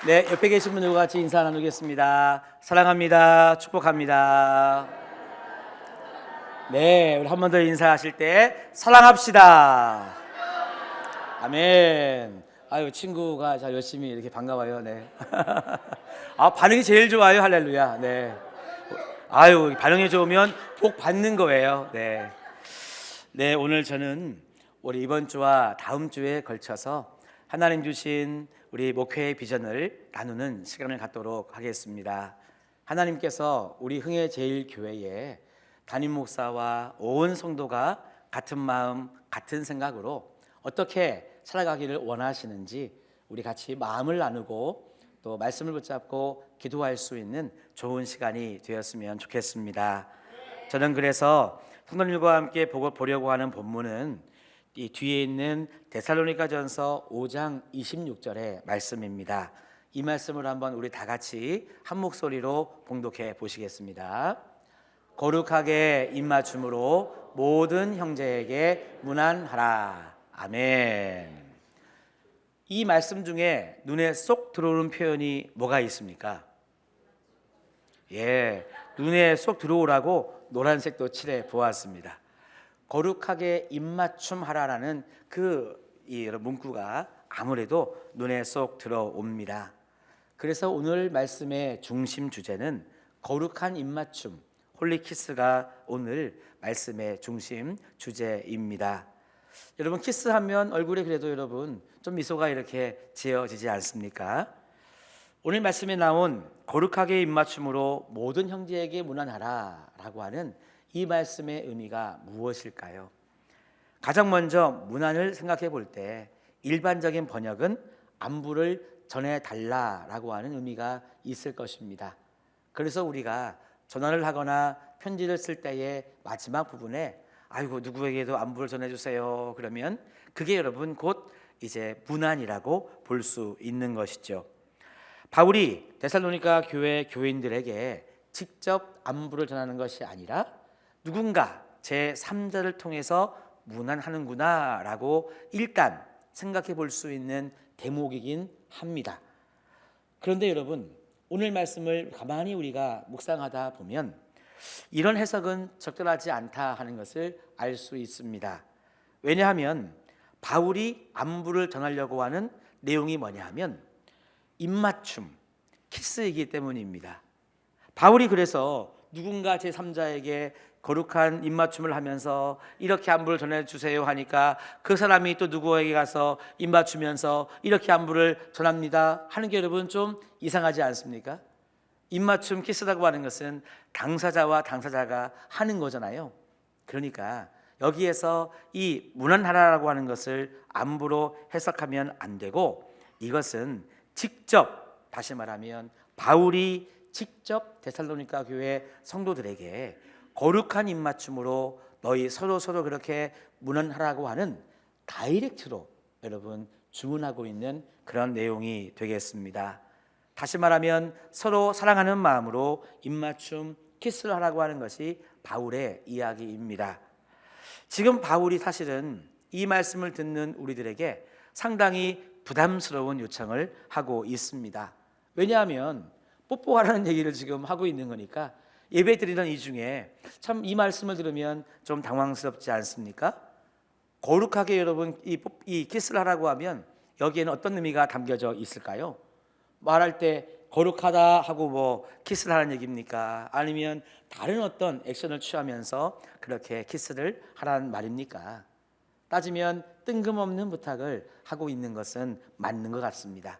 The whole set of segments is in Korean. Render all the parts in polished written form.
네, 옆에 계신 분들과 같이 인사 나누겠습니다. 사랑합니다. 축복합니다. 네, 우리 한 번 더 인사하실 때 사랑합시다. 아멘. 아유, 친구가 자 열심히 이렇게 반가워요. 네. 아, 반응이 제일 좋아요. 할렐루야. 네. 아유, 반응이 좋으면 복 받는 거예요. 네. 네, 오늘 저는 우리 이번 주와 다음 주에 걸쳐서 하나님 주신 우리 목회의 비전을 나누는 시간을 갖도록 하겠습니다. 하나님께서 우리 흥해제일교회에 담임 목사와 온 성도가 같은 마음, 같은 생각으로 어떻게 살아가기를 원하시는지 우리 같이 마음을 나누고 또 말씀을 붙잡고 기도할 수 있는 좋은 시간이 되었으면 좋겠습니다. 저는 그래서 성도님과 함께 보려고 하는 본문은 이 뒤에 있는 데살로니가전서 5장 26절의 말씀입니다. 이 말씀을 한번 우리 다 같이 한 목소리로 봉독해 보시겠습니다. 거룩하게 입맞춤으로 모든 형제에게 문안하라. 아멘. 이 말씀 중에 눈에 쏙 들어오는 표현이 뭐가 있습니까? 예, 눈에 쏙 들어오라고 노란색도 칠해 보았습니다. 거룩하게 입맞춤 하라라는 이 문구가 아무래도 눈에 쏙 들어옵니다. 그래서 오늘 말씀의 중심 주제는 거룩한 입맞춤, 홀리키스가 오늘 말씀의 중심 주제입니다. 여러분, 키스하면 얼굴에 그래도 여러분 좀 미소가 이렇게 지어지지 않습니까? 오늘 말씀에 나온 거룩하게 입맞춤으로 모든 형제에게 문안하라 라고 하는 이 말씀의 의미가 무엇일까요? 가장 먼저 문안을 생각해 볼 때 일반적인 번역은 안부를 전해달라라고 하는 의미가 있을 것입니다. 그래서 우리가 전화를 하거나 편지를 쓸 때의 마지막 부분에 아이고 누구에게도 안부를 전해주세요 그러면 그게 여러분 곧 이제 문안이라고 볼 수 있는 것이죠. 바울이 데살로니가 교회 교인들에게 직접 안부를 전하는 것이 아니라 누군가 제3자를 통해서 문안하는구나 라고 일단 생각해 볼 수 있는 대목이긴 합니다. 그런데 여러분, 오늘 말씀을 가만히 우리가 묵상하다 보면 이런 해석은 적절하지 않다 하는 것을 알 수 있습니다. 왜냐하면 바울이 안부를 전하려고 하는 내용이 뭐냐 하면 입맞춤, 키스이기 때문입니다. 바울이 그래서 누군가 제3자에게 거룩한 입맞춤을 하면서 이렇게 안부를 전해주세요 하니까 그 사람이 또 누구에게 가서 입맞추면서 이렇게 안부를 전합니다 하는 게 여러분 좀 이상하지 않습니까? 입맞춤 키스라고 하는 것은 당사자와 당사자가 하는 거잖아요. 그러니까 여기에서 이 문안하라라고 하는 것을 안부로 해석하면 안 되고 이것은 직접, 다시 말하면 바울이 직접 데살로니가 교회 성도들에게 거룩한 입맞춤으로 너희 서로 그렇게 문안하라고 하는 다이렉트로 여러분 주문하고 있는 그런 내용이 되겠습니다. 다시 말하면 서로 사랑하는 마음으로 입맞춤 키스를 하라고 하는 것이 바울의 이야기입니다. 지금 바울이 사실은 이 말씀을 듣는 우리들에게 상당히 부담스러운 요청을 하고 있습니다. 왜냐하면 뽀뽀하라는 얘기를 지금 하고 있는 거니까 예배 드리던 이 중에 참 이 말씀을 들으면 좀 당황스럽지 않습니까? 거룩하게 여러분 이 키스를 하라고 하면 여기에는 어떤 의미가 담겨져 있을까요? 말할 때 거룩하다 하고 뭐 키스를 하라는 얘기입니까? 아니면 다른 어떤 액션을 취하면서 그렇게 키스를 하라는 말입니까? 따지면 뜬금없는 부탁을 하고 있는 것은 맞는 것 같습니다.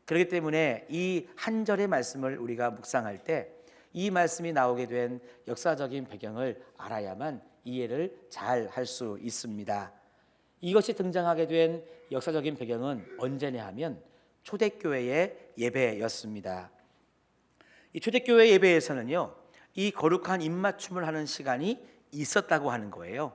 그렇기 때문에 이 한 절의 말씀을 우리가 묵상할 때 이 말씀이 나오게 된 역사적인 배경을 알아야만 이해를 잘 할 수 있습니다. 이것이 등장하게 된 역사적인 배경은 언제냐 하면 초대교회의 예배였습니다. 이 초대교회 예배에서는요, 이 거룩한 입맞춤을 하는 시간이 있었다고 하는 거예요.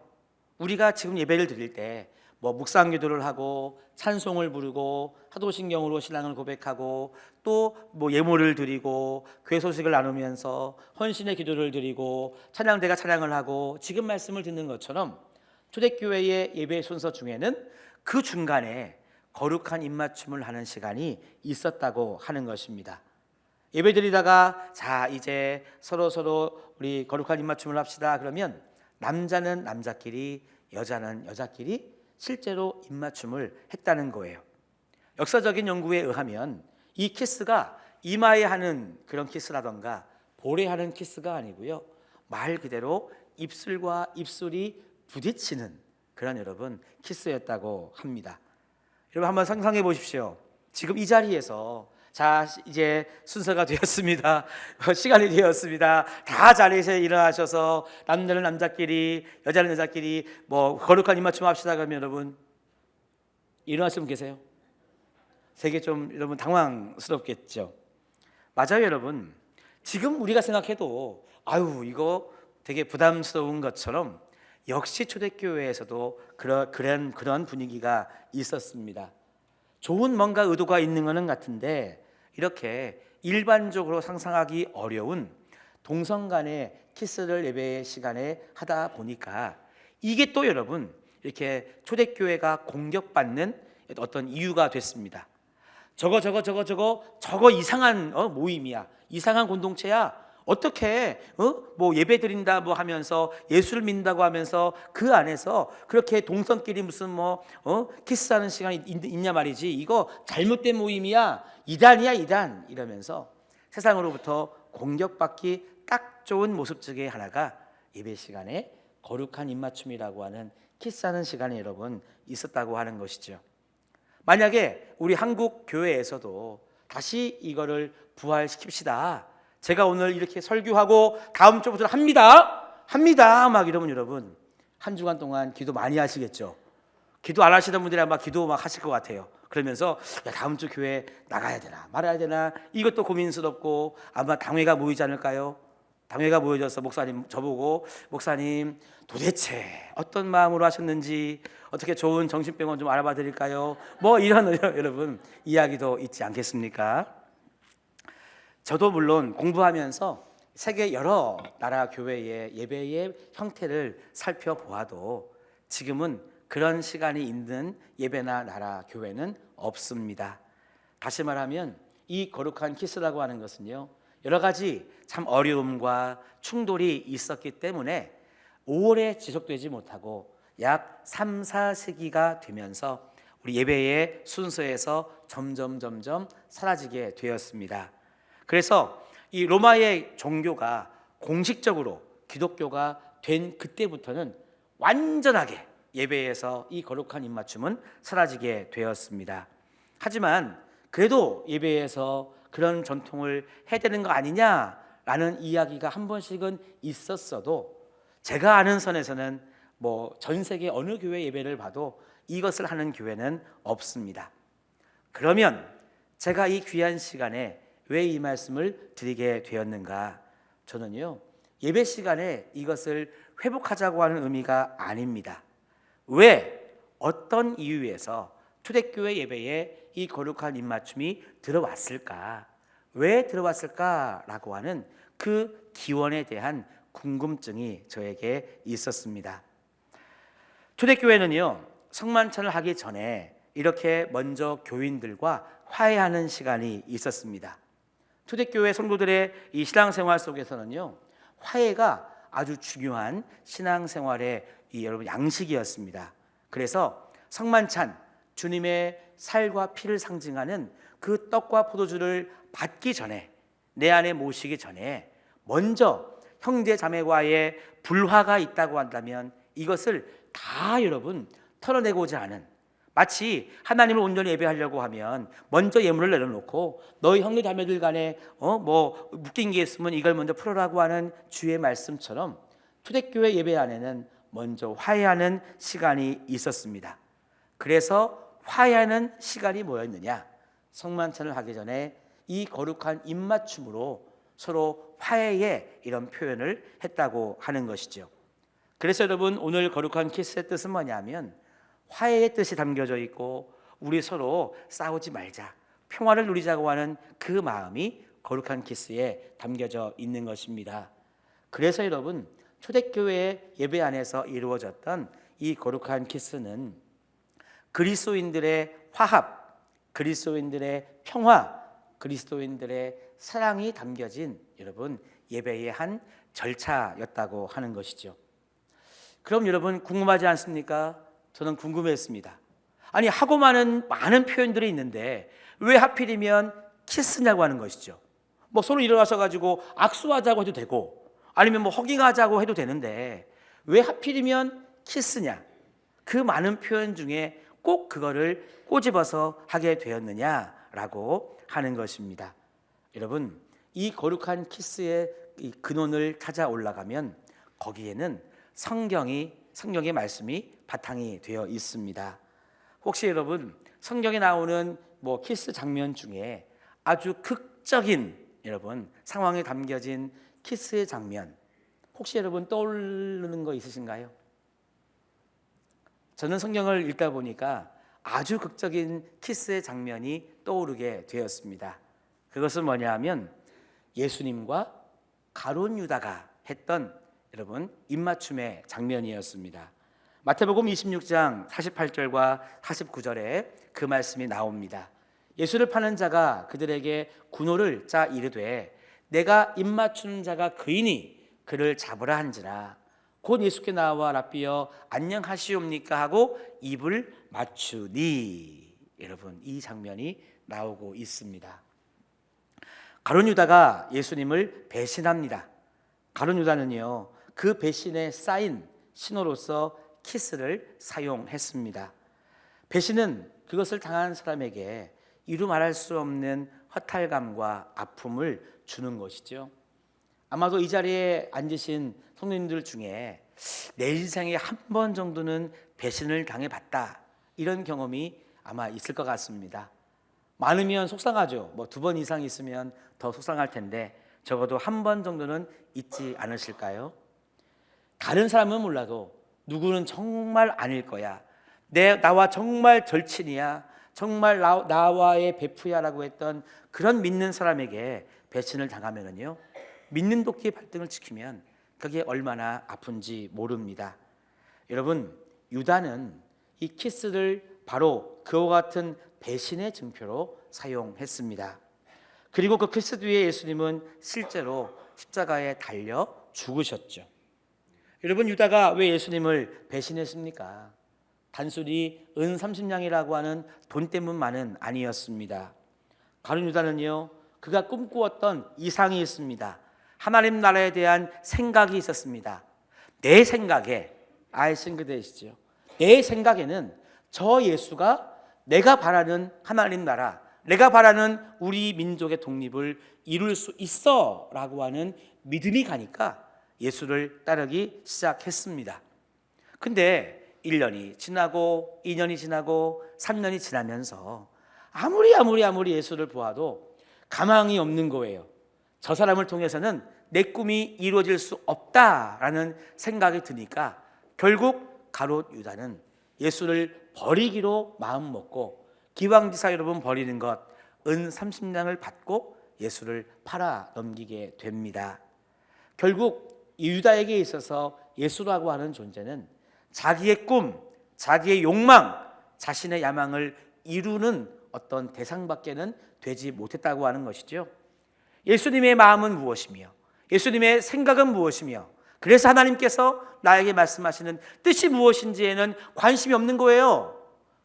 우리가 지금 예배를 드릴 때 뭐 묵상기도를 하고 찬송을 부르고 사도신경으로 신앙을 고백하고 또 뭐 예물을 드리고 교회 소식을 나누면서 헌신의 기도를 드리고 찬양대가 찬양을 하고 지금 말씀을 듣는 것처럼 초대교회의 예배 순서 중에는 그 중간에 거룩한 입맞춤을 하는 시간이 있었다고 하는 것입니다. 예배드리다가 자 이제 서로 우리 거룩한 입맞춤을 합시다. 그러면 남자는 남자끼리 여자는 여자끼리 실제로 입맞춤을 했다는 거예요. 역사적인 연구에 의하면 이 키스가 이마에 하는 그런 키스라던가 볼에 하는 키스가 아니고요, 말 그대로 입술과 입술이 부딪히는 그런 여러분 키스였다고 합니다. 여러분 한번 상상해 보십시오. 지금 이 자리에서 자 이제 순서가 되었습니다. 시간이 되었습니다. 다 자리에서 일어나셔서 남자는 남자끼리 여자는 여자끼리 뭐 거룩한 입맞춤 합시다 그러면 여러분 일어나시는 분 계세요? 되게 좀 여러분 당황스럽겠죠. 맞아요 여러분. 지금 우리가 생각해도 아유 이거 되게 부담스러운 것처럼 역시 초대교회에서도 그런 분위기가 있었습니다. 좋은 뭔가 의도가 있는 것은 같은데 이렇게 일반적으로 상상하기 어려운 동성 간의 키스를 예배 시간에 하다 보니까 이게 또 여러분 이렇게 초대교회가 공격받는 어떤 이유가 됐습니다. 저거 이상한 모임이야, 이상한 공동체야. 어떻게 뭐 예배 드린다 뭐 하면서 예수를 믿는다고 하면서 그 안에서 그렇게 동성끼리 무슨 키스하는 시간이 있냐 말이지. 이거 잘못된 모임이야, 이단이야 이단 이러면서 세상으로부터 공격받기 딱 좋은 모습 중에 하나가 예배 시간에 거룩한 입맞춤이라고 하는 키스하는 시간이 여러분 있었다고 하는 것이죠. 만약에 우리 한국 교회에서도 다시 이거를 부활시킵시다. 제가 오늘 이렇게 설교하고 다음 주부터 합니다 막 이러면 여러분 한 주간 동안 기도 많이 하시겠죠. 기도 안 하시는 분들이 아마 기도 막 하실 것 같아요. 그러면서 야, 다음 주 교회 나가야 되나 말아야 되나 이것도 고민스럽고 아마 당회가 모이지 않을까요? 당회가 모여져서 목사님 저보고 목사님 도대체 어떤 마음으로 하셨는지 어떻게 좋은 정신병원 좀 알아봐 드릴까요? 뭐 이런 여러분 이야기도 있지 않겠습니까? 저도 물론 공부하면서 세계 여러 나라 교회의 예배의 형태를 살펴보아도 지금은 그런 시간이 있는 예배나 나라 교회는 없습니다. 다시 말하면 이 거룩한 키스라고 하는 것은요, 여러 가지 참 어려움과 충돌이 있었기 때문에 오래 지속되지 못하고 약 3, 4세기가 되면서 우리 예배의 순서에서 점점 사라지게 되었습니다. 그래서 이 로마의 종교가 공식적으로 기독교가 된 그때부터는 완전하게 예배에서 이 거룩한 입맞춤은 사라지게 되었습니다. 하지만 그래도 예배에서 그런 전통을 해야 되는 거 아니냐라는 이야기가 한 번씩은 있었어도 제가 아는 선에서는 뭐 전 세계 어느 교회 예배를 봐도 이것을 하는 교회는 없습니다. 그러면 제가 이 귀한 시간에 왜 이 말씀을 드리게 되었는가? 저는요, 예배 시간에 이것을 회복하자고 하는 의미가 아닙니다. 왜 어떤 이유에서 초대교회 예배에 이 거룩한 입맞춤이 들어왔을까? 왜 들어왔을까라고 하는 그 기원에 대한 궁금증이 저에게 있었습니다. 초대교회는요, 성만찬을 하기 전에 이렇게 먼저 교인들과 화해하는 시간이 있었습니다. 초대교회 성도들의 이 신앙생활 속에서는요, 화해가 아주 중요한 신앙생활의 여러분 양식이었습니다. 그래서 성만찬, 주님의 살과 피를 상징하는 그 떡과 포도주를 받기 전에, 내 안에 모시기 전에 먼저 형제 자매와의 불화가 있다고 한다면 이것을 다 여러분 털어내고자 하는, 마치 하나님을 온전히 예배하려고 하면 먼저 예물을 내려놓고 너희 형제 자매들 간에 뭐 묶인 게 있으면 이걸 먼저 풀어라고 하는 주의 말씀처럼 초대교회 예배 안에는 먼저 화해하는 시간이 있었습니다. 그래서 화해하는 시간이 뭐였느냐? 성만찬을 하기 전에 이 거룩한 입맞춤으로 서로 화해의 이런 표현을 했다고 하는 것이죠. 그래서 여러분 오늘 거룩한 키스의 뜻은 뭐냐면 화해의 뜻이 담겨져 있고 우리 서로 싸우지 말자, 평화를 누리자고 하는 그 마음이 거룩한 키스에 담겨져 있는 것입니다. 그래서 여러분 초대교회의 예배 안에서 이루어졌던 이 거룩한 키스는 그리스도인들의 화합, 그리스도인들의 평화, 그리스도인들의 사랑이 담겨진 여러분 예배의 한 절차였다고 하는 것이죠. 그럼 여러분 궁금하지 않습니까? 저는 궁금했습니다. 아니 하고 많은 표현들이 있는데 왜 하필이면 키스냐고 하는 것이죠. 뭐 서로 일어나서 가지고 악수하자고 해도 되고 아니면 뭐 허깅하자고 해도 되는데 왜 하필이면 키스냐? 그 많은 표현 중에 꼭 그거를 꼬집어서 하게 되었느냐라고 하는 것입니다. 여러분 이 거룩한 키스의 이 근원을 찾아 올라가면 거기에는 성경의 말씀이 바탕이 되어 있습니다. 혹시 여러분 성경에 나오는 뭐 키스 장면 중에 아주 극적인 여러분 상황에 담겨진 키스의 장면 혹시 여러분 떠오르는 거 있으신가요? 저는 성경을 읽다 보니까 아주 극적인 키스의 장면이 떠오르게 되었습니다. 그것은 뭐냐 하면 예수님과 가룟 유다가 했던 여러분 입맞춤의 장면이었습니다. 마태복음 26장 48절과 49절에 그 말씀이 나옵니다. 예수를 파는 자가 그들에게 군호를 짜 이르되 내가 입맞추는 자가 그이니 그를 잡으라 한지라. 곧 예수께 나와 랍비여 안녕하시옵니까 하고 입을 맞추니. 여러분 이 장면이 나오고 있습니다. 가룟 유다가 예수님을 배신합니다. 가룟 유다는요 그 배신에 쌓인 신호로서 키스를 사용했습니다. 배신은 그것을 당한 사람에게 이루 말할 수 없는 허탈감과 아픔을 주는 것이죠. 아마도 이 자리에 앉으신 성도님들 중에 내 인생에 한 번 정도는 배신을 당해봤다 이런 경험이 아마 있을 것 같습니다. 많으면 속상하죠. 뭐 2번 이상 있으면 더 속상할 텐데 적어도 한 번 정도는 있지 않으실까요? 다른 사람은 몰라도 누구는 정말 아닐 거야, 나와 정말 절친이야, 정말 나와의 베프야라고 했던 그런 믿는 사람에게 배신을 당하면은요 믿는 도끼의 발등을 지키면 그게 얼마나 아픈지 모릅니다. 여러분 유다는 이 키스를 바로 그와 같은 배신의 증표로 사용했습니다. 그리고 그 키스 뒤에 예수님은 실제로 십자가에 달려 죽으셨죠. 여러분 유다가 왜 예수님을 배신했습니까? 단순히 은 30냥이라고 하는 돈 때문만은 아니었습니다. 가룟 유다는요 그가 꿈꾸었던 이상이 있습니다. 하나님 나라에 대한 생각이 있었습니다. 내 생각에 싱그대시죠. 내 생각에는 저 예수가 내가 바라는 하나님 나라, 내가 바라는 우리 민족의 독립을 이룰 수 있어 라고 하는 믿음이 가니까 예수를 따르기 시작했습니다. 근데 1년이 지나고 2년이 지나고 3년이 지나면서 아무리 예수를 보아도 가망이 없는 거예요. 저 사람을 통해서는 내 꿈이 이루어질 수 없다라는 생각이 드니까 결국 가룟 유다는 예수를 버리기로 마음먹고 기왕지사 여러분 버리는 것 은 30냥을 받고 예수를 팔아 넘기게 됩니다. 결국 이 유다에게 있어서 예수라고 하는 존재는 자기의 꿈, 자기의 욕망, 자신의 야망을 이루는 어떤 대상밖에는 되지 못했다고 하는 것이죠. 예수님의 마음은 무엇이며 예수님의 생각은 무엇이며 그래서 하나님께서 나에게 말씀하시는 뜻이 무엇인지에는 관심이 없는 거예요.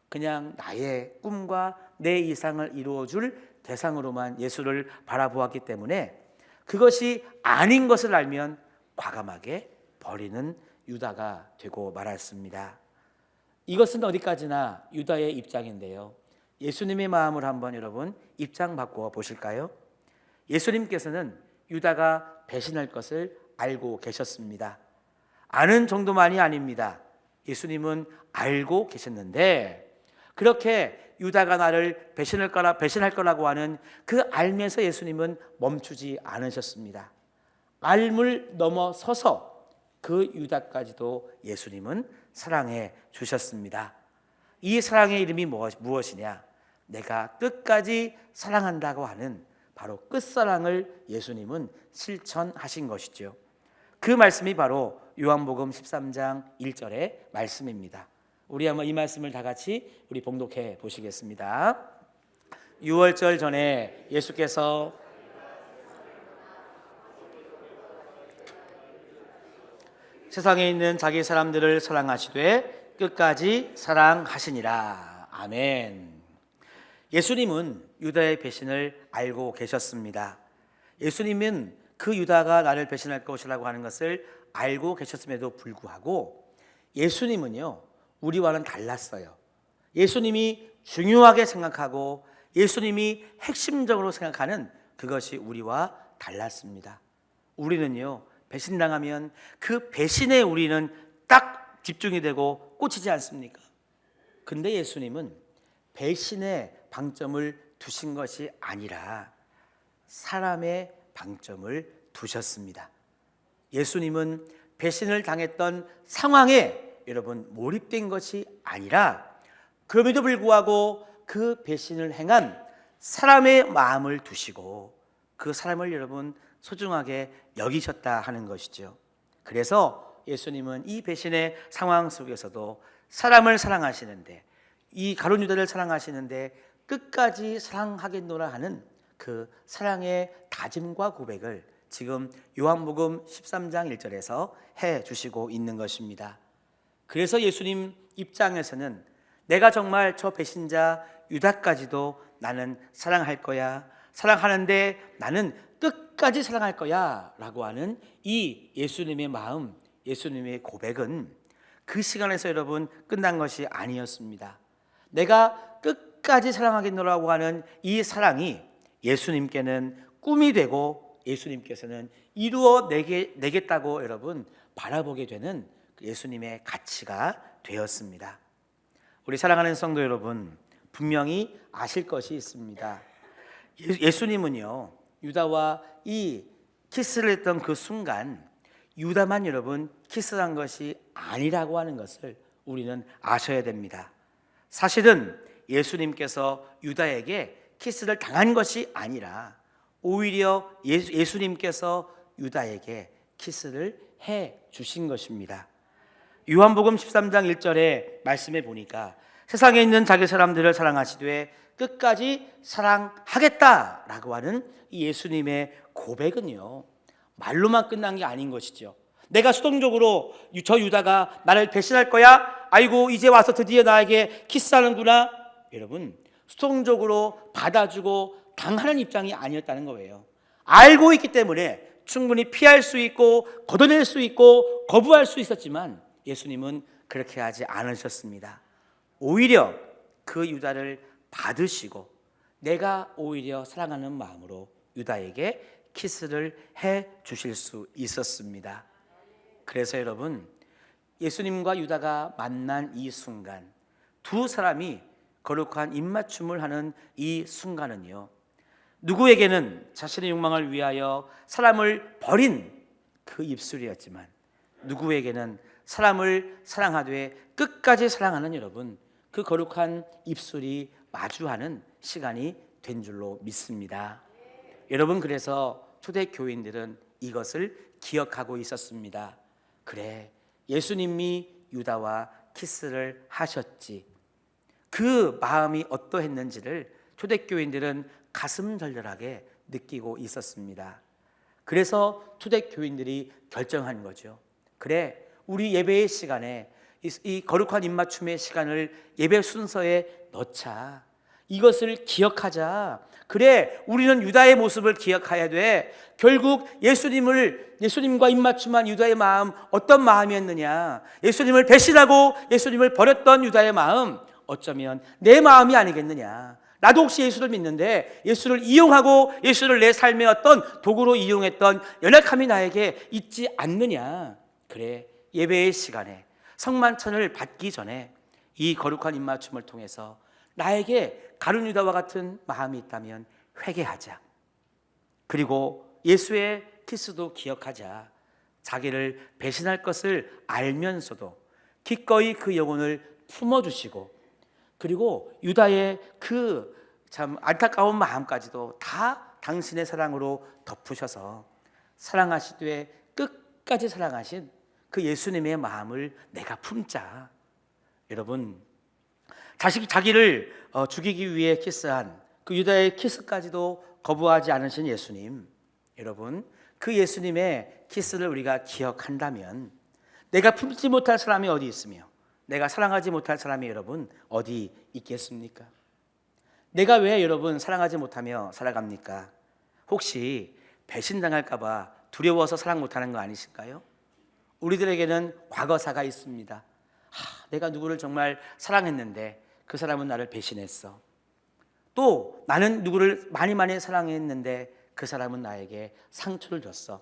그냥 나의 꿈과 내 이상을 이루어줄 대상으로만 예수를 바라보았기 때문에 그것이 아닌 것을 알면 과감하게 버리는 유다가 되고 말았습니다. 이것은 어디까지나 유다의 입장인데요. 예수님의 마음을 한번 여러분 입장 바꾸어 보실까요? 예수님께서는 유다가 배신할 것을 알고 계셨습니다. 아는 정도만이 아닙니다. 예수님은 알고 계셨는데 그렇게 유다가 나를 배신할 거라고 하는 그 알면서 예수님은 멈추지 않으셨습니다. 알을 넘어서서 그 유다까지도 예수님은 사랑해 주셨습니다. 이 사랑의 이름이 무엇이냐? 내가 끝까지 사랑한다고 하는 바로 끝사랑을 예수님은 실천하신 것이죠. 그 말씀이 바로 요한복음 13장 1절의 말씀입니다. 우리 한번 이 말씀을 다 같이 우리 봉독해 보시겠습니다. 유월절 전에 예수께서 세상에 있는 자기 사람들을 사랑하시되 끝까지 사랑하시니라. 아멘. 예수님은 유다의 배신을 알고 계셨습니다. 예수님은 그 유다가 나를 배신할 것이라고 하는 것을 알고 계셨음에도 불구하고 예수님은요, 우리와는 달랐어요. 예수님이 중요하게 생각하고 예수님이 핵심적으로 생각하는 그것이 우리와 달랐습니다. 우리는요, 배신당하면 그 배신에 우리는 딱 집중이 되고 꽂히지 않습니까? 근데 예수님은 배신에 방점을 두신 것이 아니라 사람의 방점을 두셨습니다. 예수님은 배신을 당했던 상황에 여러분 몰입된 것이 아니라 그럼에도 불구하고 그 배신을 행한 사람의 마음을 두시고 그 사람을 여러분 소중하게 여기셨다 하는 것이죠. 그래서 예수님은 이 배신의 상황 속에서도 사람을 사랑하시는데, 이 가룟 유다를 사랑하시는데 끝까지 사랑하겠노라 하는 그 사랑의 다짐과 고백을 지금 요한복음 13장 1절에서 해 주시고 있는 것입니다. 그래서 예수님 입장에서는 내가 정말 저 배신자 유다까지도 나는 사랑할 거야, 사랑하는데 나는 끝까지 사랑할 거야 라고 하는 이 예수님의 마음, 예수님의 고백은 그 시간에서 여러분 끝난 것이 아니었습니다. 내가 끝까지 사랑하겠노라고 하는 이 사랑이 예수님께는 꿈이 되고 예수님께서는 이루어 내겠다고 여러분 바라보게 되는 예수님의 가치가 되었습니다. 우리 사랑하는 성도 여러분, 분명히 아실 것이 있습니다. 예수님은요, 유다와 이 키스를 했던 그 순간 유다만 여러분 키스한 것이 아니라고 하는 것을 우리는 아셔야 됩니다. 사실은 예수님께서 유다에게 키스를 당한 것이 아니라 오히려 예수님께서 유다에게 키스를 해 주신 것입니다. 요한복음 13장 1절에 말씀해 보니까 세상에 있는 자기 사람들을 사랑하시되 끝까지 사랑하겠다라고 하는 이 예수님의 고백은요, 말로만 끝난 게 아닌 것이죠. 내가 수동적으로 저 유다가 나를 배신할 거야? 아이고 이제 와서 드디어 나에게 키스하는구나. 여러분 수동적으로 받아주고 당하는 입장이 아니었다는 거예요. 알고 있기 때문에 충분히 피할 수 있고 걷어낼 수 있고 거부할 수 있었지만 예수님은 그렇게 하지 않으셨습니다. 오히려 그 유다를 받으시고 내가 오히려 사랑하는 마음으로 유다에게 키스를 해 주실 수 있었습니다. 그래서 여러분 예수님과 유다가 만난 이 순간, 두 사람이 거룩한 입맞춤을 하는 이 순간은요, 누구에게는 자신의 욕망을 위하여 사람을 버린 그 입술이었지만 누구에게는 사람을 사랑하되 끝까지 사랑하는 여러분 그 거룩한 입술이 마주하는 시간이 된 줄로 믿습니다. 여러분 그래서 초대교인들은 이것을 기억하고 있었습니다. 그래, 예수님이 유다와 키스를 하셨지. 그 마음이 어떠했는지를 초대교인들은 가슴절절하게 느끼고 있었습니다. 그래서 초대교인들이 결정한 거죠. 그래, 우리 예배의 시간에 이 거룩한 입맞춤의 시간을 예배 순서에 넣자. 이것을 기억하자. 그래, 우리는 유다의 모습을 기억해야 돼. 결국 예수님과 입맞춤한 유다의 마음, 어떤 마음이었느냐? 예수님을 배신하고 예수님을 버렸던 유다의 마음, 어쩌면 내 마음이 아니겠느냐? 나도 혹시 예수를 믿는데 예수를 이용하고 예수를 내 삶의 어떤 도구로 이용했던 연약함이 나에게 있지 않느냐? 그래, 예배의 시간에 성만찬을 받기 전에 이 거룩한 입맞춤을 통해서 나에게 가룟 유다와 같은 마음이 있다면 회개하자. 그리고 예수의 키스도 기억하자. 자기를 배신할 것을 알면서도 기꺼이 그 영혼을 품어주시고, 그리고 유다의 그 참 안타까운 마음까지도 다 당신의 사랑으로 덮으셔서 사랑하시되 끝까지 사랑하신 그 예수님의 마음을 내가 품자. 여러분, 자기를 죽이기 위해 키스한 그 유다의 키스까지도 거부하지 않으신 예수님, 여러분, 그 예수님의 키스를 우리가 기억한다면 내가 품지 못할 사람이 어디 있으며 내가 사랑하지 못할 사람이 여러분 어디 있겠습니까? 내가 왜 여러분 사랑하지 못하며 살아갑니까? 혹시 배신당할까 봐 두려워서 사랑 못하는 거 아니실까요? 우리들에게는 과거사가 있습니다. 내가 누구를 정말 사랑했는데 그 사람은 나를 배신했어. 또 나는 누구를 많이 사랑했는데 그 사람은 나에게 상처를 줬어.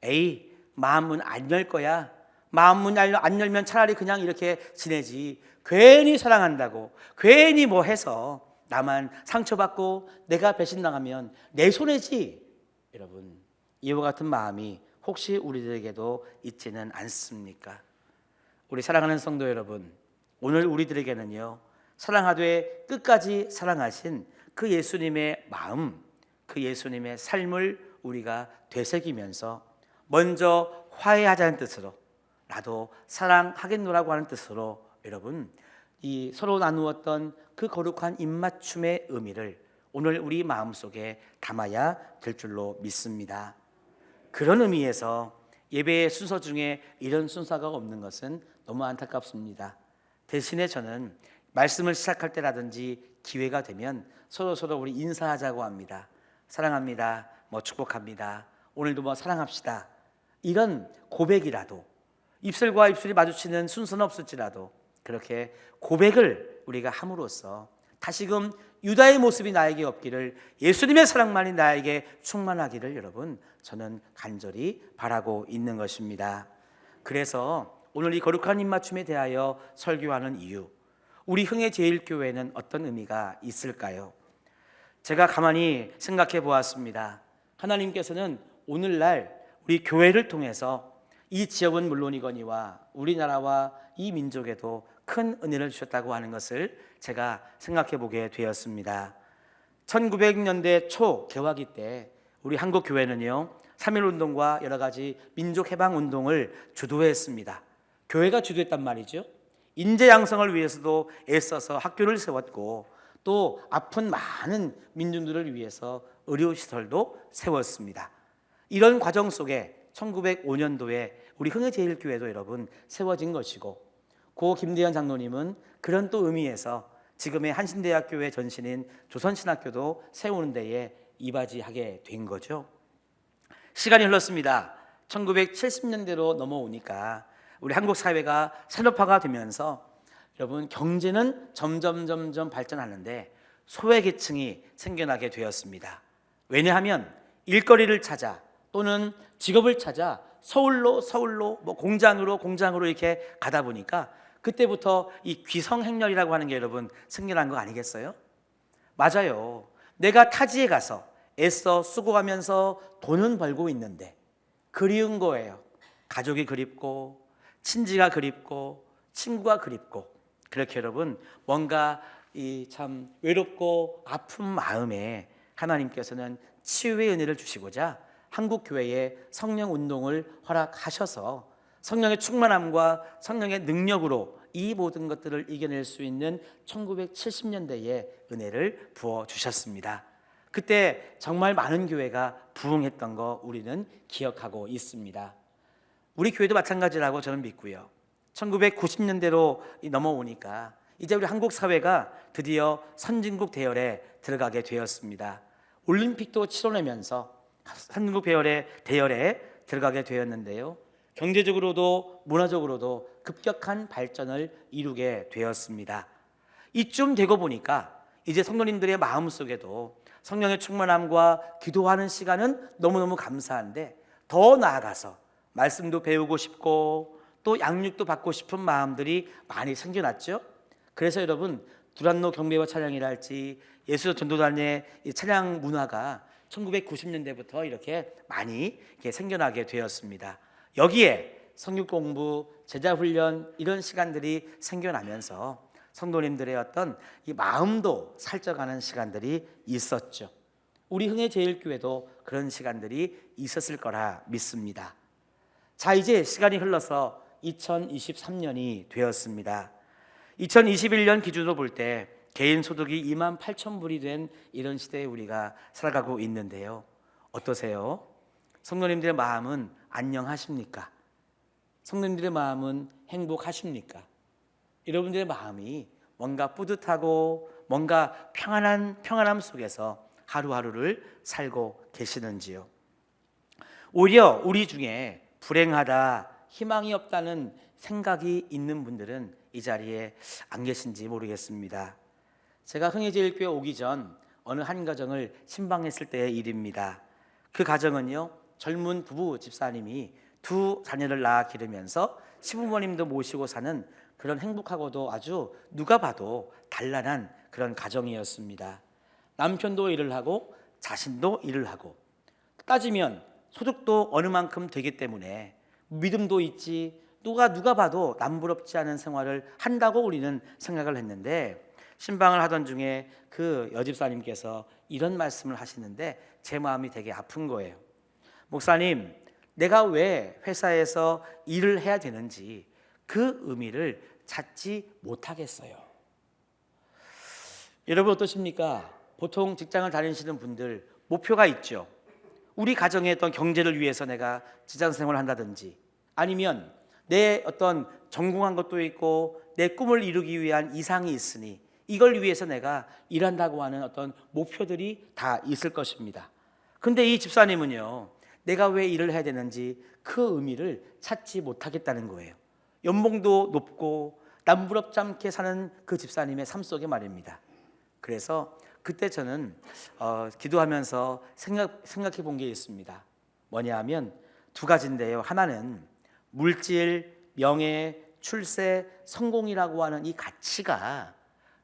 에이, 마음문 안 열 거야. 마음문 안 열면 차라리 그냥 이렇게 지내지. 괜히 사랑한다고 괜히 뭐 해서 나만 상처받고 내가 배신당하면 내 손해지. 여러분, 이와 같은 마음이 혹시 우리들에게도 있지는 않습니까? 우리 사랑하는 성도 여러분, 오늘 우리들에게는요, 사랑하되 끝까지 사랑하신 그 예수님의 마음, 그 예수님의 삶을 우리가 되새기면서 먼저 화해하자는 뜻으로, 나도 사랑하겠노라고 하는 뜻으로 여러분, 이 서로 나누었던 그 거룩한 입맞춤의 의미를 오늘 우리 마음속에 담아야 될 줄로 믿습니다. 그런 의미에서 예배의 순서 중에 이런 순서가 없는 것은 너무 안타깝습니다. 대신에 저는 말씀을 시작할 때라든지 기회가 되면 서로 우리 인사하자고 합니다. 사랑합니다. 축복합니다. 오늘도 사랑합시다. 이런 고백이라도, 입술과 입술이 마주치는 순서는 없을지라도 그렇게 고백을 우리가 함으로써 다시금 유다의 모습이 나에게 없기를, 예수님의 사랑만이 나에게 충만하기를 여러분 저는 간절히 바라고 있는 것입니다. 그래서 오늘 이 거룩한 입맞춤에 대하여 설교하는 이유, 우리 흥해제일교회는 어떤 의미가 있을까요? 제가 가만히 생각해 보았습니다. 하나님께서는 오늘날 우리 교회를 통해서 이 지역은 물론이거니와 우리나라와 이 민족에도 큰 은혜를 주셨다고 하는 것을 제가 생각해 보게 되었습니다. 1900년대 초 개화기 때 우리 한국 교회는요, 3.1운동과 여러 가지 민족해방운동을 주도했습니다. 교회가 주도했단 말이죠. 인재 양성을 위해서도 애써서 학교를 세웠고, 또 아픈 많은 민중들을 위해서 의료시설도 세웠습니다. 이런 과정 속에 1905년도에 우리 흥해제일교회도 여러분 세워진 것이고, 고 김대현 장로님은 그런 또 의미에서 지금의 한신대학교의 전신인 조선신학교도 세우는 데에 이바지하게 된 거죠. 시간이 흘렀습니다. 1970년대로 넘어오니까 우리 한국 사회가 산업화가 되면서 여러분 경제는 점점 발전하는데 소외계층이 생겨나게 되었습니다. 왜냐하면 일거리를 찾아 또는 직업을 찾아 서울로 공장으로 이렇게 가다 보니까 그때부터 이 귀성행렬이라고 하는 게 여러분 생겨난 거 아니겠어요? 맞아요. 내가 타지에 가서 애써 수고하면서 돈은 벌고 있는데 그리운 거예요. 가족이 그립고 친지가 그립고 친구가 그립고, 그렇게 여러분 뭔가 이 참 외롭고 아픈 마음에 하나님께서는 치유의 은혜를 주시고자 한국 교회에 성령 운동을 허락하셔서 성령의 충만함과 성령의 능력으로 이 모든 것들을 이겨낼 수 있는 1970년대에 은혜를 부어 주셨습니다. 그때 정말 많은 교회가 부흥했던 거 우리는 기억하고 있습니다. 우리 교회도 마찬가지라고 저는 믿고요. 1990년대로 넘어오니까 이제 우리 한국 사회가 드디어 선진국 대열에 들어가게 되었습니다. 올림픽도 치러내면서 선진국 대열에 들어가게 되었는데요. 경제적으로도 문화적으로도 급격한 발전을 이루게 되었습니다. 이쯤 되고 보니까 이제 성도님들의 마음속에도 성령의 충만함과 기도하는 시간은 너무너무 감사한데, 더 나아가서 말씀도 배우고 싶고 또 양육도 받고 싶은 마음들이 많이 생겨났죠. 그래서 여러분 두란노 경배와 찬양이랄지 예수 전도단의 찬양 문화가 1990년대부터 이렇게 많이 생겨나게 되었습니다. 여기에 성육 공부, 제자 훈련 이런 시간들이 생겨나면서 성도님들의 어떤 이 마음도 살쪄가는 시간들이 있었죠. 우리 흥해제일교회도 그런 시간들이 있었을 거라 믿습니다. 자, 이제 시간이 흘러서 2023년이 되었습니다. 2021년 기준으로 볼 때 개인 소득이 2만 8천 불이 된 이런 시대에 우리가 살아가고 있는데요. 어떠세요? 성도님들의 마음은 안녕하십니까? 성도님들의 마음은 행복하십니까? 여러분들의 마음이 뭔가 뿌듯하고 뭔가 평안함 속에서 하루하루를 살고 계시는지요? 오히려 우리 중에 불행하다, 희망이 없다는 생각이 있는 분들은 이 자리에 안 계신지 모르겠습니다. 제가 흥해제일교회 오기 전 어느 한 가정을 신방했을 때의 일입니다. 그 가정은요, 젊은 부부 집사님이 두 자녀를 낳아 기르면서 시부모님도 모시고 사는 그런 행복하고도 아주 누가 봐도 단란한 그런 가정이었습니다. 남편도 일을 하고 자신도 일을 하고, 따지면 소득도 어느 만큼 되기 때문에 믿음도 있지, 누가 봐도 남부럽지 않은 생활을 한다고 우리는 생각을 했는데, 신방을 하던 중에 그 여집사님께서 이런 말씀을 하시는데 제 마음이 되게 아픈 거예요. 목사님, 내가 왜 회사에서 일을 해야 되는지 그 의미를 찾지 못하겠어요. 여러분 어떠십니까? 보통 직장을 다니시는 분들 목표가 있죠. 우리 가정의 어떤 경제를 위해서 내가 직장 생활을 한다든지, 아니면 내 어떤 전공한 것도 있고 내 꿈을 이루기 위한 이상이 있으니 이걸 위해서 내가 일한다고 하는 어떤 목표들이 다 있을 것입니다. 근데 이 집사님은요, 내가 왜 일을 해야 되는지 그 의미를 찾지 못하겠다는 거예요. 연봉도 높고 남부럽지 않게 사는 그 집사님의 삶 속에 말입니다. 그래서 그때 저는 기도하면서 생각해 본 게 있습니다. 뭐냐 하면 두 가지인데요. 하나는 물질, 명예, 출세, 성공이라고 하는 이 가치가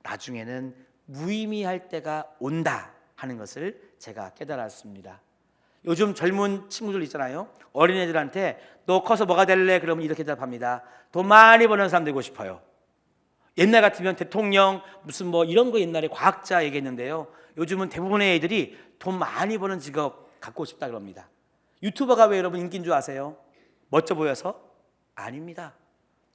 나중에는 무의미할 때가 온다 하는 것을 제가 깨달았습니다. 요즘 젊은 친구들 있잖아요. 어린애들한테 너 커서 뭐가 될래? 그러면 이렇게 대답합니다. 돈 많이 버는 사람 되고 싶어요. 옛날 같으면 대통령 무슨 뭐 이런 거 옛날에 과학자 얘기했는데요. 요즘은 대부분의 애들이 돈 많이 버는 직업 갖고 싶다 그럽니다. 유튜버가 왜 여러분 인기인 줄 아세요? 멋져 보여서? 아닙니다.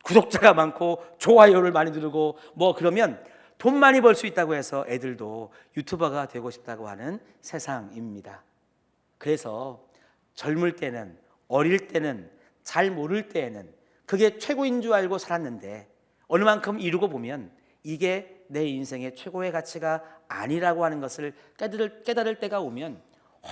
구독자가 많고 좋아요를 많이 누르고 뭐 그러면 돈 많이 벌 수 있다고 해서 애들도 유튜버가 되고 싶다고 하는 세상입니다. 그래서 젊을 때는, 어릴 때는, 잘 모를 때에는 그게 최고인 줄 알고 살았는데 어느 만큼 이루고 보면 이게 내 인생의 최고의 가치가 아니라고 하는 것을 깨달을 때가 오면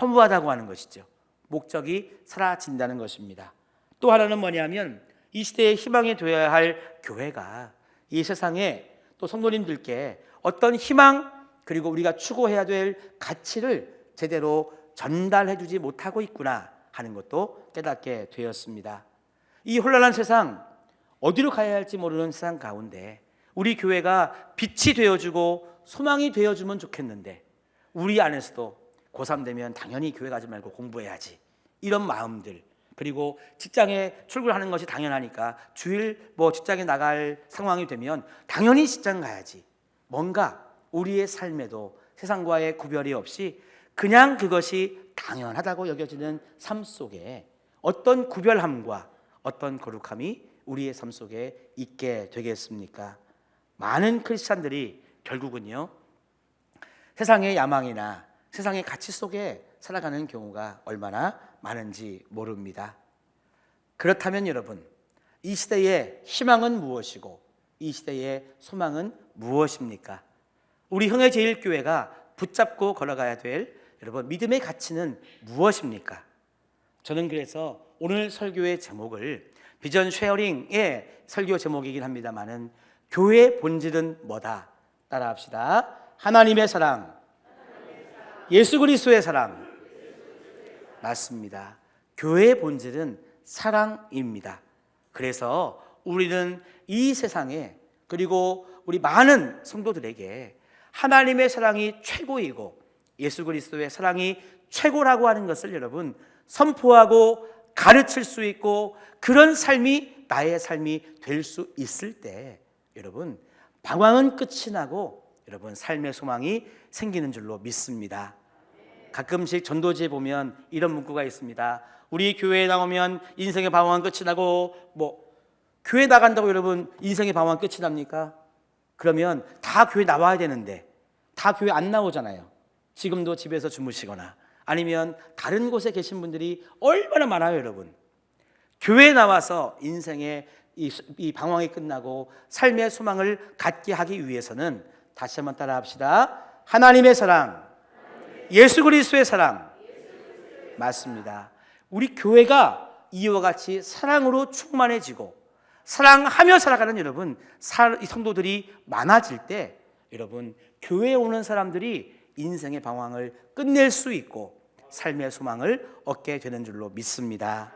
허무하다고 하는 것이죠. 목적이 사라진다는 것입니다. 또 하나는 뭐냐면 이 시대의 희망이 되어야 할 교회가 이 세상에 또 성도님들께 어떤 희망, 그리고 우리가 추구해야 될 가치를 제대로 전달해 주지 못하고 있구나 하는 것도 깨닫게 되었습니다. 이 혼란한 세상, 어디로 가야 할지 모르는 세상 가운데 우리 교회가 빛이 되어주고 소망이 되어주면 좋겠는데, 우리 안에서도 고3 되면 당연히 교회 가지 말고 공부해야지 이런 마음들, 그리고 직장에 출근하는 것이 당연하니까 주일 직장에 나갈 상황이 되면 당연히 직장 가야지, 뭔가 우리의 삶에도 세상과의 구별이 없이 그냥 그것이 당연하다고 여겨지는 삶 속에 어떤 구별함과 어떤 거룩함이 우리의 삶 속에 있게 되겠습니까? 많은 크리스찬들이 결국은요, 세상의 야망이나 세상의 가치 속에 살아가는 경우가 얼마나 많은지 모릅니다. 그렇다면 여러분, 이 시대의 희망은 무엇이고 이 시대의 소망은 무엇입니까? 우리 흥해제일교회가 붙잡고 걸어가야 될 여러분 믿음의 가치는 무엇입니까? 저는 그래서 오늘 설교의 제목을 비전 쉐어링의 설교 제목이긴 합니다만은 교회의 본질은 뭐다? 따라합시다. 하나님의 사랑, 예수 그리스도의 사랑. 맞습니다. 교회의 본질은 사랑입니다. 그래서 우리는 이 세상에, 그리고 우리 많은 성도들에게 하나님의 사랑이 최고이고 예수 그리스도의 사랑이 최고라고 하는 것을 여러분 선포하고 가르칠 수 있고, 그런 삶이 나의 삶이 될 수 있을 때 여러분 방황은 끝이 나고 여러분 삶의 소망이 생기는 줄로 믿습니다. 가끔씩 전도지에 보면 이런 문구가 있습니다. 우리 교회에 나오면 인생의 방황은 끝이 나고, 교회 나간다고 여러분 인생의 방황 끝이 납니까? 그러면 다 교회 나와야 되는데 다 교회 안 나오잖아요. 지금도 집에서 주무시거나 아니면 다른 곳에 계신 분들이 얼마나 많아요, 여러분. 교회에 나와서 인생의 이 방황이 끝나고 삶의 소망을 갖게 하기 위해서는 다시 한번 따라 합시다. 하나님의 사랑, 예수 그리스도의 사랑. 맞습니다. 우리 교회가 이와 같이 사랑으로 충만해지고 사랑하며 살아가는 여러분, 성도들이 많아질 때 여러분, 교회에 오는 사람들이 인생의 방황을 끝낼 수 있고 삶의 소망을 얻게 되는 줄로 믿습니다.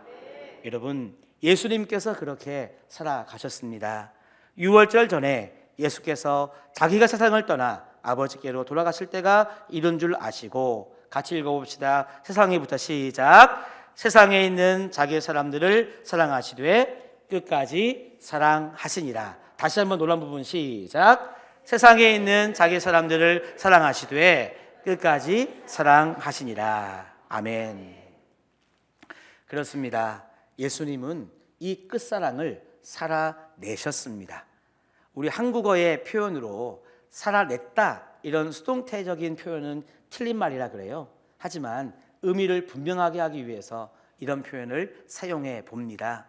여러분, 예수님께서 그렇게 살아가셨습니다. 유월절 전에 예수께서 자기가 세상을 떠나 아버지께로 돌아가실 때가 이른 줄 아시고, 같이 읽어봅시다. 세상에부터 시작. 세상에 있는 자기 사람들을 사랑하시되 끝까지 사랑하시니라. 다시 한번 놀란 부분 시작. 세상에 있는 자기 사람들을 사랑하시되 끝까지 사랑하시니라. 아멘. 그렇습니다. 예수님은 이 끝사랑을 살아내셨습니다. 우리 한국어의 표현으로 살아냈다, 이런 수동태적인 표현은 틀린 말이라 그래요. 하지만 의미를 분명하게 하기 위해서 이런 표현을 사용해 봅니다.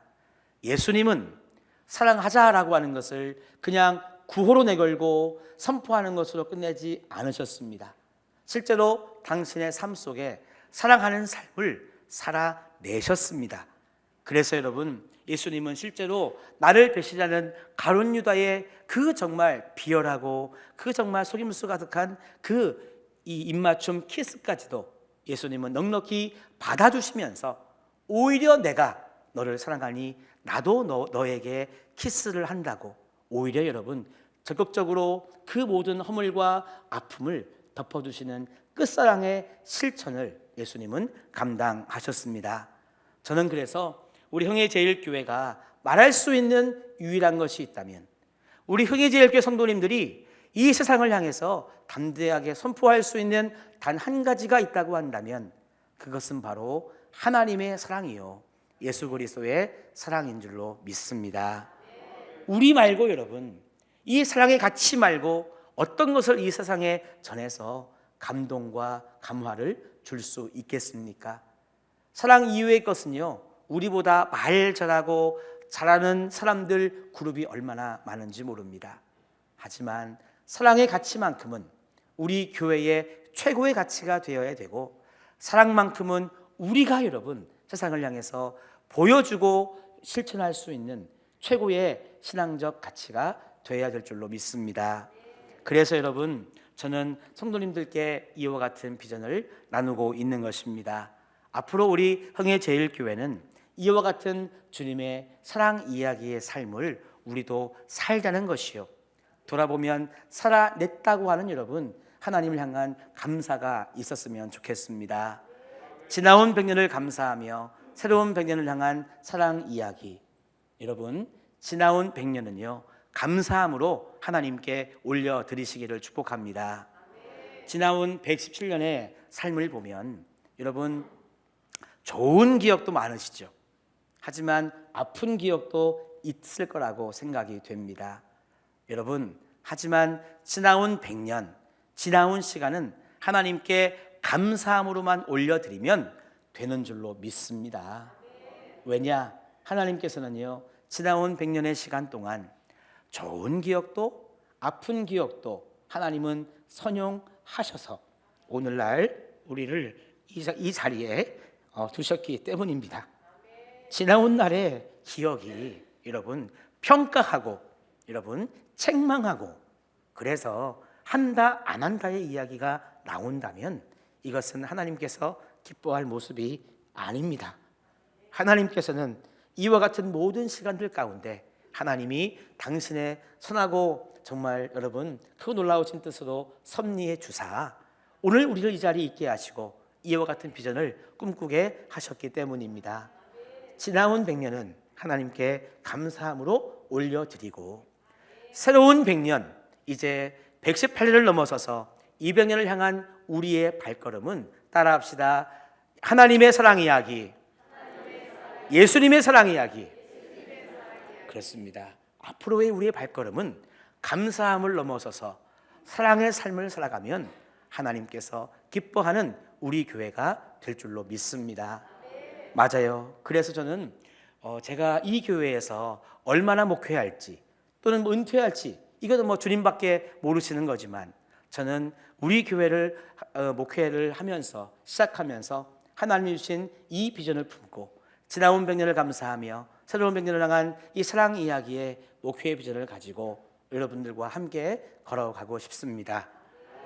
예수님은 사랑하자라고 하는 것을 그냥 구호로 내걸고 선포하는 것으로 끝내지 않으셨습니다. 실제로 당신의 삶 속에 사랑하는 삶을 살아내셨습니다. 그래서 여러분, 예수님은 실제로 나를 배신하는 가룟 유다의 그 정말 비열하고 그 정말 속임수 가득한 그 이 입맞춤 키스까지도 예수님은 넉넉히 받아주시면서 오히려 내가 너를 사랑하니 나도 너에게 키스를 한다고, 오히려 여러분 적극적으로 그 모든 허물과 아픔을 덮어주시는 끝사랑의 실천을 예수님은 감당하셨습니다. 저는 그래서 우리 흥해제일교회가 말할 수 있는 유일한 것이 있다면, 우리 흥해제일교회 성도님들이 이 세상을 향해서 담대하게 선포할 수 있는 단 한 가지가 있다고 한다면 그것은 바로 하나님의 사랑이요, 예수 그리스도의 사랑인 줄로 믿습니다. 우리 말고 여러분, 이 사랑의 가치 말고 어떤 것을 이 세상에 전해서 감동과 감화를 줄 수 있겠습니까? 사랑 이외의 것은요, 우리보다 말 잘하고 잘하는 사람들 그룹이 얼마나 많은지 모릅니다. 하지만 사랑의 가치만큼은 우리 교회의 최고의 가치가 되어야 되고, 사랑만큼은 우리가 여러분 세상을 향해서 보여주고 실천할 수 있는 최고의 신앙적 가치가 되어야 될 줄로 믿습니다. 그래서 여러분, 저는 성도님들께 이와 같은 비전을 나누고 있는 것입니다. 앞으로 우리 흥해제일교회는 이와 같은 주님의 사랑 이야기의 삶을 우리도 살자는 것이요, 돌아보면 살아냈다고 하는 여러분 하나님을 향한 감사가 있었으면 좋겠습니다. 지나온 100년을 감사하며 새로운 100년을 향한 사랑 이야기, 여러분 지나온 100년은요 감사함으로 하나님께 올려드리시기를 축복합니다. 지나온 117년의 삶을 보면 여러분 좋은 기억도 많으시죠. 하지만 아픈 기억도 있을 거라고 생각이 됩니다. 여러분, 하지만 지나온 100년, 지나온 시간은 하나님께 감사함으로만 올려드리면 되는 줄로 믿습니다. 왜냐? 하나님께서는요 지나온 100년의 시간 동안 좋은 기억도 아픈 기억도 하나님은 선용하셔서 오늘날 우리를 이 자리에 두셨기 때문입니다. 지나온 날의 기억이 여러분 평가하고 여러분 책망하고 그래서 한다 안 한다의 이야기가 나온다면 이것은 하나님께서 기뻐할 모습이 아닙니다. 하나님께서는 이와 같은 모든 시간들 가운데 하나님이 당신의 선하고 정말 여러분 그 놀라우신 뜻으로 섭리해 주사 오늘 우리를 이 자리에 있게 하시고 이와 같은 비전을 꿈꾸게 하셨기 때문입니다. 지나온 100년은 하나님께 감사함으로 올려드리고 새로운 100년, 이제 118년을 넘어서서 200년을 향한 우리의 발걸음은 따라합시다. 하나님의 사랑 이야기, 예수님의 사랑 이야기. 그렇습니다. 앞으로의 우리의 발걸음은 감사함을 넘어서서 사랑의 삶을 살아가면 하나님께서 기뻐하는 우리 교회가 될 줄로 믿습니다. 맞아요. 그래서 저는 제가 이 교회에서 얼마나 목회할지 또는 뭐 은퇴할지 이것도 뭐 주님밖에 모르시는 거지만 저는 우리 교회를 목회를 하면서 시작하면서 하나님이 주신 이 비전을 품고 지나온 100년을 감사하며 새로운 100년을 향한 이 사랑 이야기의 목회의 비전을 가지고 여러분들과 함께 걸어가고 싶습니다.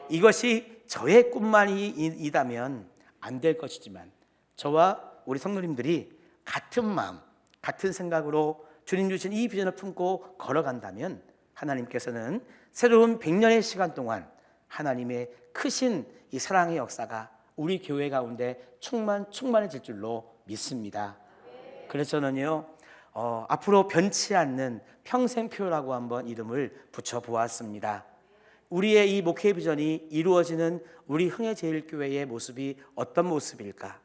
이것이 저의 꿈만이다면 안 될 것이지만 저와 우리 성도님들이 같은 마음, 같은 생각으로 주님 주신 이 비전을 품고 걸어간다면 하나님께서는 새로운 100년의 시간 동안 하나님의 크신 이 사랑의 역사가 우리 교회 가운데 충만해질 줄로 믿습니다. 그래서 저는요 앞으로 변치 않는 평생표라고 한번 이름을 붙여보았습니다. 우리의 이 목회 비전이 이루어지는 우리 흥해제일교회의 모습이 어떤 모습일까?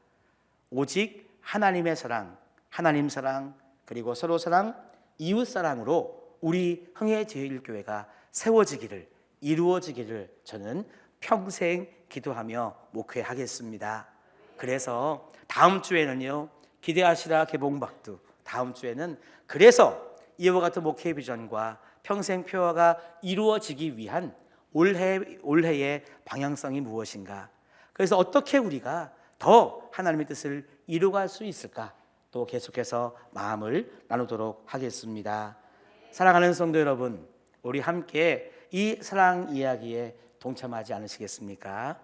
오직 하나님의 사랑, 하나님 사랑, 그리고 서로 사랑, 이웃 사랑으로 우리 흥해제일교회가 세워지기를, 이루어지기를 저는 평생 기도하며 목회하겠습니다. 그래서 다음 주에는요 기대하시라 개봉박두, 다음 주에는 그래서 이와 같은 목회 비전과 평생 표어가 이루어지기 위한 올해의 방향성이 무엇인가, 그래서 어떻게 우리가 더 하나님의 뜻을 이루어갈 수 있을까, 또 계속해서 마음을 나누도록 하겠습니다. 사랑하는 성도 여러분, 우리 함께 이 사랑 이야기에 동참하지 않으시겠습니까?